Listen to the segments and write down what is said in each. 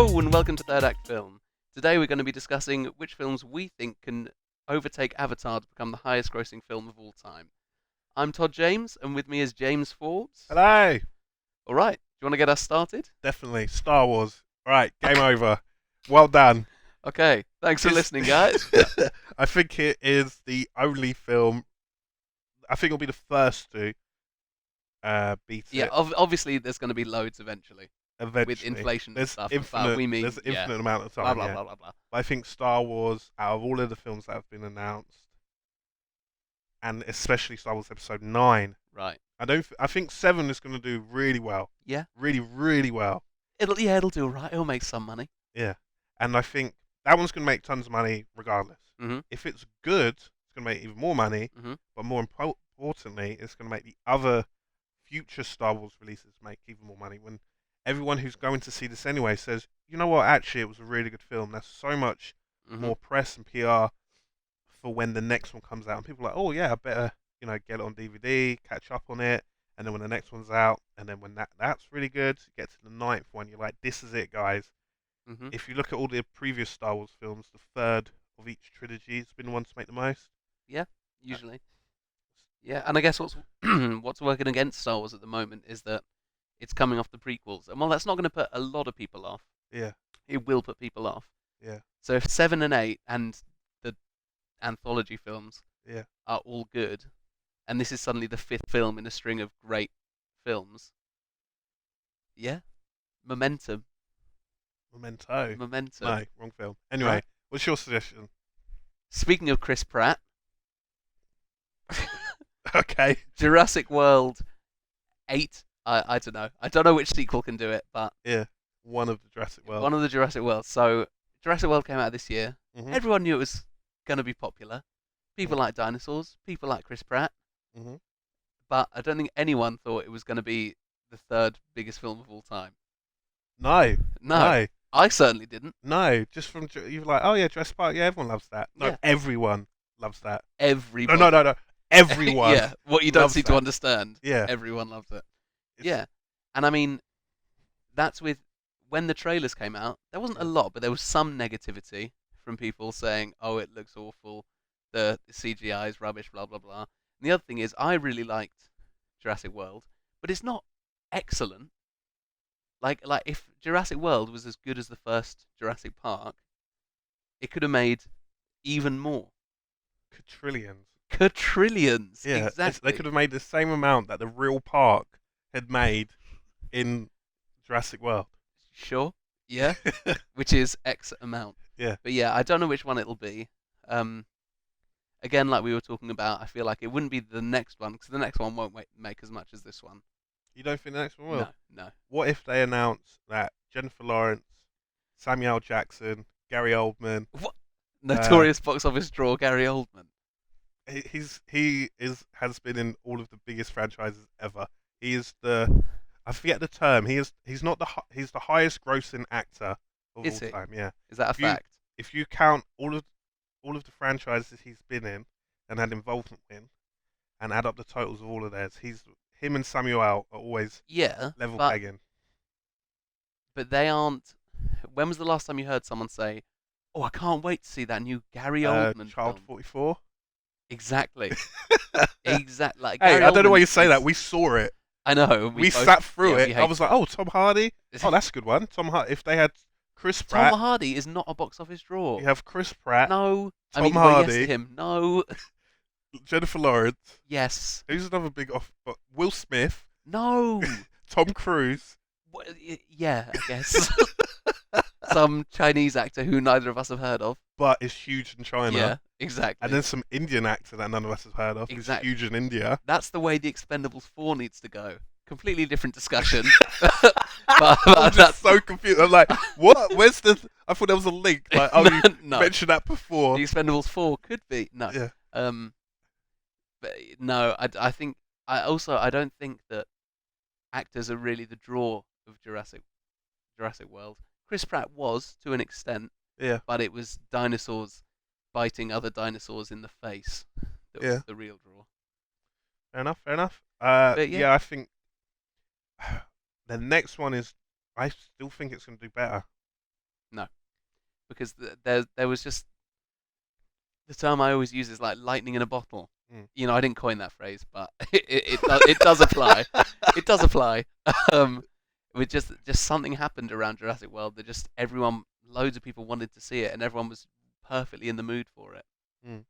Hello and welcome to Third Act Film. Today we're going to be discussing which films we think can overtake Avatar to become the highest grossing film of all time. I'm Todd James, and with me is James Forbes. Hello. Alright, do you want to get us started? Definitely. Star Wars. Right, game over. Well done. Okay, thanks for listening, guys. I think it is the only film. I think it'll be the first to beat Yeah, it obviously there's going to be loads eventually eventually. with inflation and There's stuff, but infinite. we mean, There's an infinite amount of blah time. blah Yeah. blah blah blah. But I think Star Wars, out of all of the films that have been announced, and especially Star Wars Episode 9, Right. I think 7 is going to do really well. Yeah. Really, really well. It'll do alright. It'll make some money. Yeah. And I think that one's going to make tons of money regardless. Mhm. If it's good, it's going to make even more money. Mhm. But more importantly, it's going to make the other future Star Wars releases make even more money. When everyone who's going to see this anyway says, you know what, actually, it was a really good film. There's so much Mhm. more press and PR for when the next one comes out. And people are like, oh, yeah, I better get it on DVD, catch up on it. And then when the next one's out, and then when that's really good, you get to the ninth one, you're like, this is it, guys. Mhm. If you look at all the previous Star Wars films, the third of each trilogy has been the one to make the most. Yeah, usually. Yeah, and I guess what's what's working against Star Wars at the moment is that it's coming off the prequels, and while that's not going to put a lot of people off, Yeah, it will put people off. yeah, So if 7 and 8 and the anthology films yeah. are all good, and this is suddenly the fifth film in a string of great films, yeah, momentum, Memento. momentum. No, wrong film. Anyway, Right. what's your suggestion? Speaking of Chris Pratt, Okay. Jurassic World 8. I don't know. I don't know which sequel can do it, but Yeah, one of the Jurassic World. one of the Jurassic Worlds. So Jurassic World came out this year. Mhm. Everyone knew it was going to be popular. People Mhm. like dinosaurs. People like Chris Pratt. Mhm. But I don't think anyone thought it was going to be the third biggest film of all time. No, No, no, I certainly didn't. no. Just from you're like, oh yeah, Jurassic Park. Yeah, everyone loves that. No, Yeah. everyone loves that. No, Everybody. no, no, no. Everyone. Yeah, what you don't loves seem to that. understand. Yeah. Everyone loves it. It's- Yeah. And I mean, that's with when the trailers came out, there wasn't a Yeah. lot, but there was some negativity from people saying, "Oh, it looks awful. The CGI is rubbish, blah blah blah." And the other thing is, I really liked Jurassic World, but it's not excellent. Like if Jurassic World was as good as the first Jurassic Park, it could have made even more. Quadrillions. Quadrillions, Yeah, exactly. they could have made the same amount that the real park had made in Jurassic World. Sure, yeah, which is X amount. Yeah. But yeah, I don't know which one it'll be. Um, Again, like we were talking about, I feel like it wouldn't be the next one because the next one won't make as much as this one. You don't think the next one will? No, no. What if they announce that Jennifer Lawrence, Samuel L. Jackson, Gary Oldman, What? Notorious box office draw, Gary Oldman. has been in all of the biggest franchises ever. He is the I forget the term. He's not he's the highest grossing actor of Is all he? time. Yeah. Is that a If you fact? if you count all of the franchises he's been in and had involvement in, and add up the totals of all of theirs, him and Samuel L. are always Yeah, level but pegging. they aren't. When was the last time you heard someone say, "Oh, I can't wait to see that new Gary Oldman Child film"? 44. Exactly. Exactly. Like Hey, Gary I don't know Oldman why you say is- that. We saw it. I know. We both- sat through yeah, we it. I hate was like, oh, Tom Hardy. Oh, that's a good one. Tom Hardy. If they had Chris Pratt, Tom Hardy is not a box office draw. you have Chris Pratt, No. I Tom mean, well, yes Hardy. to him. No. Jennifer Lawrence. Yes. Who's another big off? Will Smith, No. Tom Cruise. Yeah, I guess. Some Chinese actor who neither of us have heard of. But is huge in China. Yeah, exactly. And then some Indian actor that none of us have heard of. Exactly. Who's huge in India. That's the way the Expendables 4 needs to go. Completely different discussion. but I'm just that's so confused. I'm like, what? Where's the? I thought there was a link. Like, oh, you no. mentioned that before. The Expendables 4 could be. No. Yeah. But no, I think I don't think that actors are really the draw of Jurassic World. Chris Pratt was to an extent, Yeah. but it was dinosaurs biting other dinosaurs in the face that Yeah. was the real draw. Fair enough. Fair enough. But yeah. Yeah, I think the next one is. I still think it's going to do better. No, because there was just the term I always use is like lightning in a bottle. Mm. You know, I didn't coin that phrase, but it does apply. It does apply. Um, with just something happened around Jurassic World that just everyone, loads of people wanted to see it, and everyone was perfectly in the mood for it. Mm.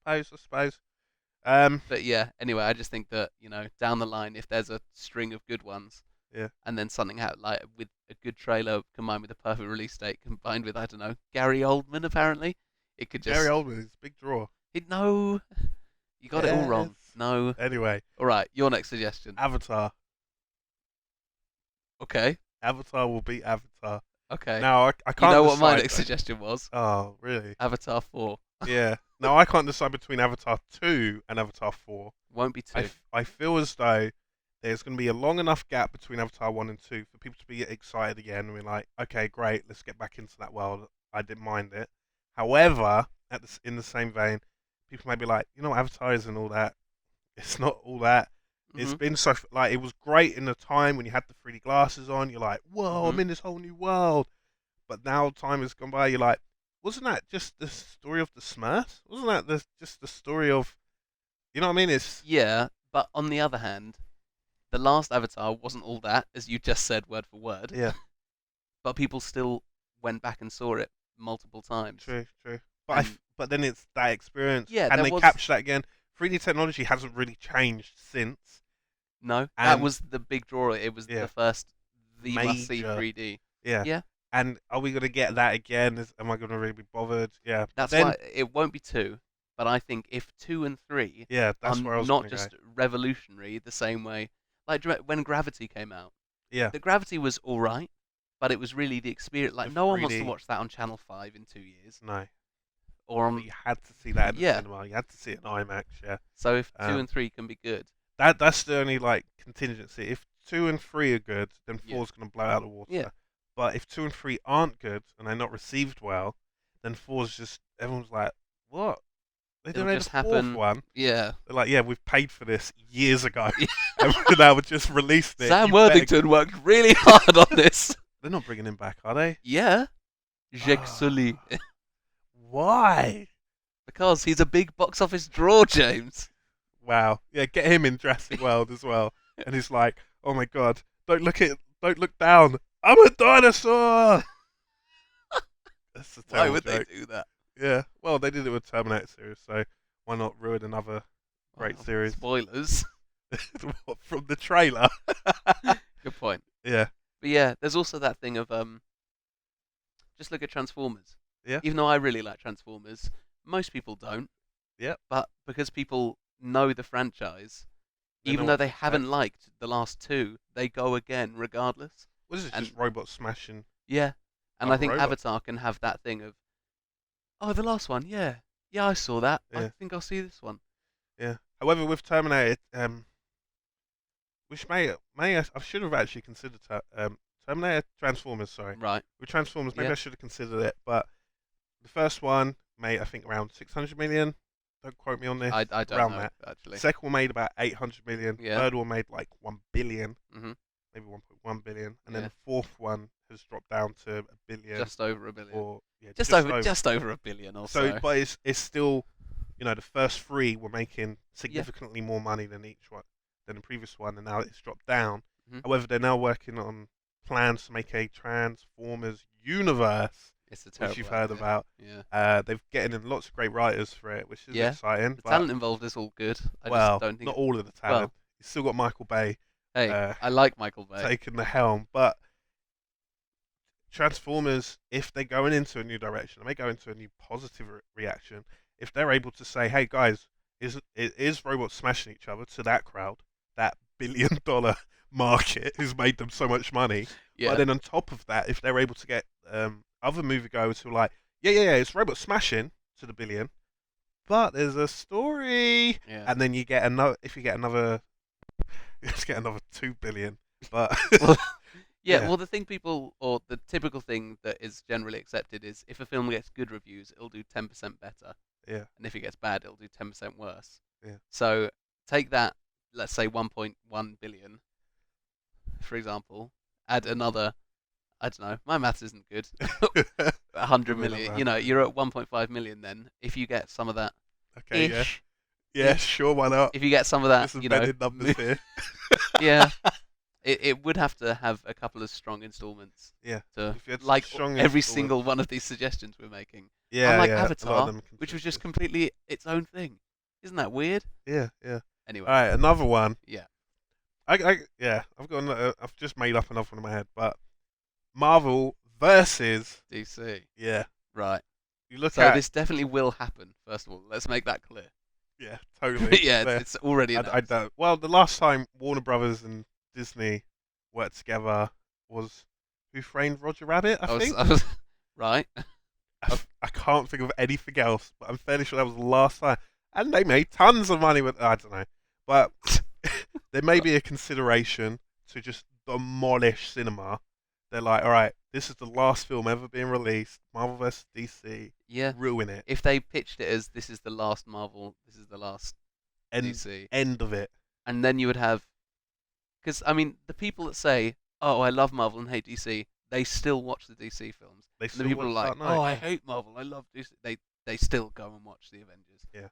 I suppose. Um, But yeah, anyway, I just think that down the line, if there's a string of good ones, yeah. and then something like with a good trailer combined with a perfect release date, combined with I don't know Gary Oldman apparently, it could Gary just Oldman is a big draw. no, you got it all Yes. wrong. No, Anyway, all right, your next suggestion. Avatar. Okay, Avatar will beat Avatar. okay. Now I You can't know what my decide next though. suggestion was? Oh, really? Avatar 4. Yeah. Now I can't decide between Avatar 2 and Avatar 4. Won't be I, 2. I feel as though there's going to be a long enough gap between Avatar 1 and 2 for people to be excited again and be like, okay, great, let's get back into that world. I didn't mind it. However, in the same vein, people may be like, Avatar isn't all that. It's not all that. It's Mhm. been so, like, it was great in the time when you had the 3D glasses on. You're like, whoa, I'm Mhm. in this whole new world. But now time has gone by. You're like, wasn't that just the story of the Smurfs? Wasn't that just the story of, you know what I mean? It's, Yeah, but on the other hand, the last Avatar wasn't all that, as you just said word for word. yeah, But people still went back and saw it multiple times. true, true. But And but then it's that experience. yeah, Can there they was capture that again? 3D technology hasn't really changed since, no. That and was the big draw. It was yeah, the must see major, 3D. yeah. Yeah, And are we gonna get that again? Am I gonna really be bothered? Yeah. But that's then, why it won't be 2. But I think if 2 and 3 yeah, are that's where I was not gonna go. just revolutionary the same way, like when Gravity came out, Yeah, the Gravity was all right, but it was really the experience. Like the no one wants to 3D. watch that on Channel 5 in 2 years No, or but on you had to see that in the yeah. cinema. You had to see it in IMAX. Yeah. So if 2 Um, and 3 can be good, that's the only like contingency. If 2 and 3 are good, then yeah, four's gonna blow out the yeah, water. But if 2 and 3 aren't good and they're not received well, then four's just everyone's like, what? They it'll made a just fourth happen. one. Yeah. They're like, yeah, we've paid for this years ago, and now we've just released it. Sam You better. Worthington worked really hard on this. They're not bringing him back, are they? Yeah, Jake Sully, Ah, why? because he's a big box office draw, James. Wow. Yeah, get him in Jurassic World as well. And he's like, oh my god, don't look down. I'm a dinosaur. That's a Why terrible would they joke. do that? Yeah. Well, they did it with Terminator series, so why not ruin another great Well, series spoilers. from the trailer? Good point. Yeah. But yeah, there's also that thing of just look at Transformers. Yeah. Even though I really like Transformers, most people don't. Yeah. But because people know the franchise, They know even though what to they expect. haven't liked the last 2, they go again regardless. What is it? And Just robots smashing yeah, and I other think robots? Avatar can have that thing of, oh, the last one, yeah, yeah, I saw that. I Yeah. think I'll see this one. Yeah. However, with Terminator, which I should have actually considered Terminator Transformers. Sorry, Right? with Transformers, maybe Yeah. I should have considered it. But the first one made, I think, around 600 million. Don't quote me on this. I don't Around know that. actually. Second one made about 800 million. Yeah. Third one made like 1 billion, Mhm. maybe 1.1 billion, and then Yeah. the fourth one has dropped down to a billion Just over a billion. or yeah, just over. Just over a billion or So, so. but it's still, the first three were making Yeah. significantly more money than each one than the previous one, and now it's dropped down. Mhm. However, they're now working on plans to make a Transformers universe, It's a which terrible you've heard idea. about. Yeah. They've getting in lots of great writers for it, which is Yeah. exciting. The But talent involved is all good. I just well, don't think not it. all of the talent. Well, You still got Michael Bay hey, uh, I like Michael Bay. taking the helm, but Transformers, if they're going into a new direction, they may go into a new positive reaction. If they're able to say, "Hey guys, is robots smashing each other to that crowd, that billion-dollar market who's made them so much money?" But Yeah. then on top of that, if they're able to get other moviegoers who are like, "Yeah, it's robot smashing to the billion, but there's a story," Yeah. and then you get another, if you get another, let's get another 2 billion. But Well, yeah. yeah, Well, the thing people or the typical thing that is generally accepted is if a film gets good reviews, it'll do 10% better, yeah, and if it gets bad, it'll do 10% worse. yeah, So take that, let's say 1.1 billion, for example, add another I don't know. My maths isn't good. 100 Give me million. another. You know, you're at 1.5 million then. If you get some of that Okay, yeah. ish, Yeah, ish. sure, why not? If you get some of that, Just invented numbers here. yeah, it would have to have a couple of strong installments Yeah. to If you had some like strong every installments. single one of these suggestions we're making. Yeah, Unlike yeah. A lot of Avatar, them which was just contributors. completely its own thing. Isn't that weird? Yeah, yeah. Anyway, Alright, another one. yeah, Yeah, I've just made up another one in my head, but Marvel versus, DC. yeah. Right. You look So at, this definitely will happen. First of all, let's make that clear. yeah, totally. yeah, There. it's already I announced. don't. Well, the last time Warner Brothers and Disney worked together was Who Framed Roger Rabbit, I think. I was right. I can't think of anything else, but I'm fairly sure that was the last time. And they made tons of money with. I don't know, but there may be a consideration to just demolish cinema. They're like, all right, this is the last film ever being released. Marvel vs. DC, Yeah. ruin it. If they pitched it as this is the last Marvel, this is the last End DC, end of it. and then you would have, because I mean, the people that say, "Oh, I love Marvel and hate DC," they still watch the DC films. They And the still people are watch like, Dark Knight. "Oh, I hate Marvel, I love DC." They still go and watch the Avengers. Yeah.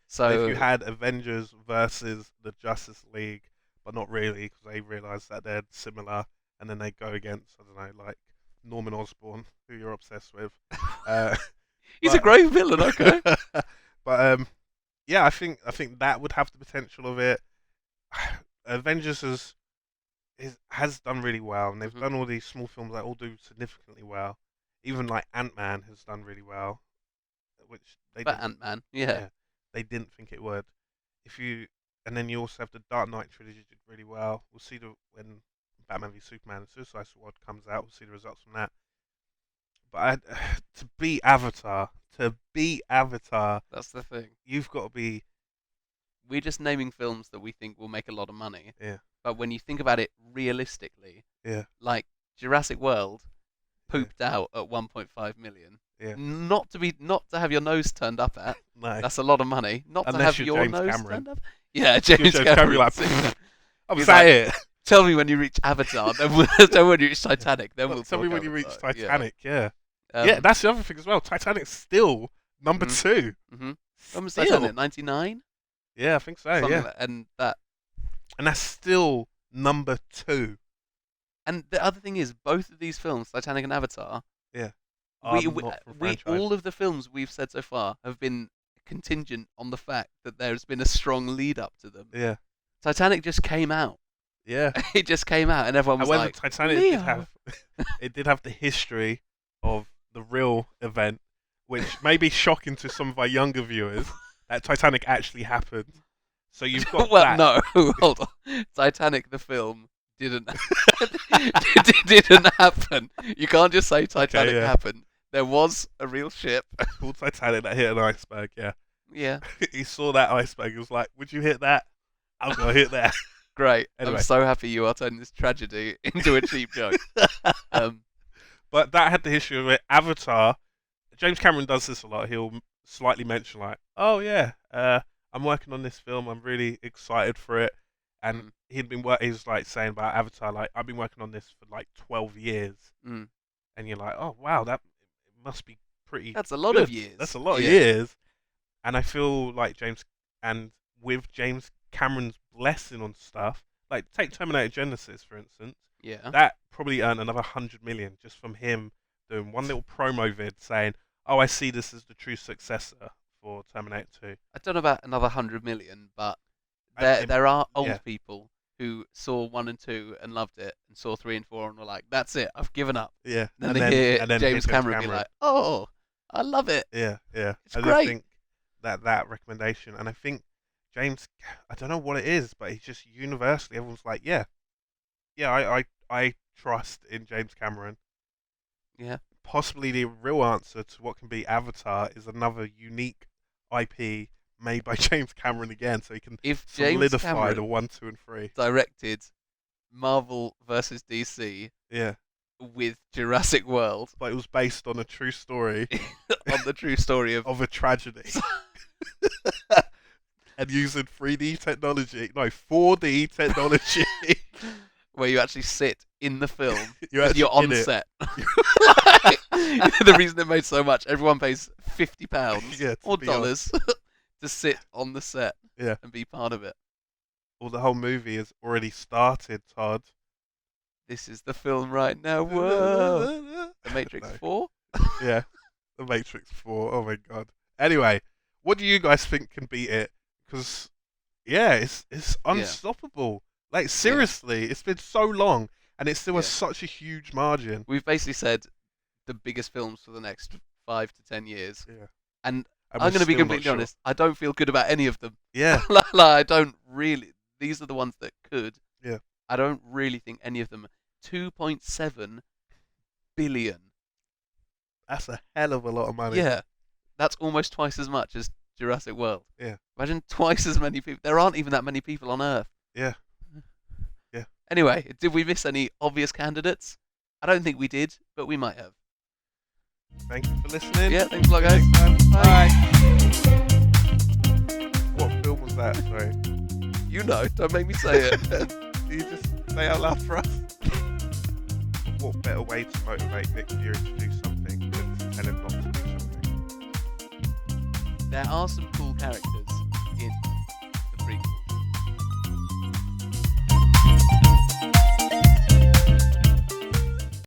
So But if you had Avengers versus the Justice League, but not really, because they realise that they're similar, and then they go against, I don't know, like Norman Osborn, who you're obsessed with. Uh, he's a but- great villain, okay? but yeah, I think that would have the potential of it. Avengers has done really well, and they've Mhm. done all these small films that all do significantly well. Even like Ant-Man has done really well, which they But didn't, Ant-Man, yeah. they didn't think it would. If you and then you also have the Dark Knight trilogy did really well. We'll see when Batman v Superman and Suicide Squad comes out. We'll see the results from that. But to beat Avatar, That's the thing. you've got to be We're just naming films that we think will make a lot of money. yeah, But when you think about it realistically, yeah, like Jurassic World pooped out at 1.5 million. yeah. Not to have your nose turned up at. No, That's a lot of money. Not to Unless have you're your James nose Cameron. turned up. Yeah, You're James James Cameron. Cameron, I'm He's saying it. Tell me when you reach Avatar. Then when you reach Titanic. Then we'll Tell me talk when you reach Avatar. Titanic. Yeah, Yeah. yeah. That's the other thing as well. Titanic's still number Mhm. 2. When was Still. Titanic? 99. Yeah, I think so. Something Yeah, like- and that. and that's still number 2. And the other thing is, both of these films, Titanic and Avatar, Are we not for we franchise. all of the films we've said so far have been contingent on the fact that there's been a strong lead up to them. Yeah, Titanic just came out. yeah. It just came out, and everyone was However, like, Titanic Leo. did have it did have the history of the real event, which may be shocking to some of our younger viewers. That Titanic actually happened. So you've got well, that. no, hold on. Titanic the film didn't didn't happen. You can't just say Titanic yeah. happened. There was a real ship. Called Titanic that hit an iceberg. Yeah, Yeah, he saw that iceberg. He was like, "Would you hit that? I'm gonna hit that." great. Anyway. I'm so happy you are turning this tragedy into a cheap joke. But that had the history of it. Avatar. James Cameron does this a lot. He'll slightly mention like, "Oh yeah, I'm working on this film. I'm really excited for it." And Mm. he was like saying about Avatar, like, "I've been working on this for like 12 years." Mm. And you're like, "Oh wow, that must be pretty." That's a lot good. of years. That's a lot of Yeah. years. And I feel like with James Cameron's blessing on stuff, like take Terminator Genesis for instance, Yeah. that probably earned another 100 million just from him doing one little promo vid saying, "Oh, I see this as the true successor for Terminator 2." I don't know about another 100 million, but I- there are old yeah. people who saw 1 and 2 and loved it, and saw 3 and 4 and were like, "That's it, I've given up." Yeah. Then they hear James Cameron be like, "Oh, I love it." Yeah, yeah. It's I great. just think that recommendation, and I think James, I don't know what it is, but he's just universally, everyone's like, yeah, I trust in James Cameron. Yeah. Possibly the real answer to what can be Avatar is another unique IP made by James Cameron again, so he can If James solidify Cameron the 1, 2, and 3. directed Marvel versus DC Yeah, with Jurassic World but it was based on a true story on the true story of of a tragedy. And using 3D technology, no, 4D technology. where you actually sit in the film. You're and actually you're on in it. set. Like, the reason it made so much, everyone pays £50 Yeah, to or be on. dollars to sit on the set Yeah. and be part of it. Well, the whole movie has already started, Todd. This is the film right now. Whoa. The Matrix No. 4? Yeah. The Matrix 4. Oh my god. Anyway, what do you guys think can beat it? Because yeah, it's unstoppable. Like seriously, it's been so long and it still has such a huge margin. We've basically said the biggest films for the next 5 to 10 years. Yeah. And And I'm we're going to be still not completely sure. honest. I don't feel good about any of them. Yeah. Like, I don't really. These are the ones that could. Yeah. I don't really think any of them. 2.7 billion. That's a hell of a lot of money. Yeah. That's almost twice as much as Jurassic World. Yeah. Imagine twice as many people. There aren't even that many people on Earth. Yeah. Yeah. Anyway, did we miss any obvious candidates? I don't think we did, but we might have. Thank you for listening. Yeah, thanks a lot, guys. Next time. Bye. What film was that? Sorry. You know, don't make me say it. Do you just say out loud for us? What better way to motivate Nick Fury to do something than to tell him not to do something? There are some cool characters in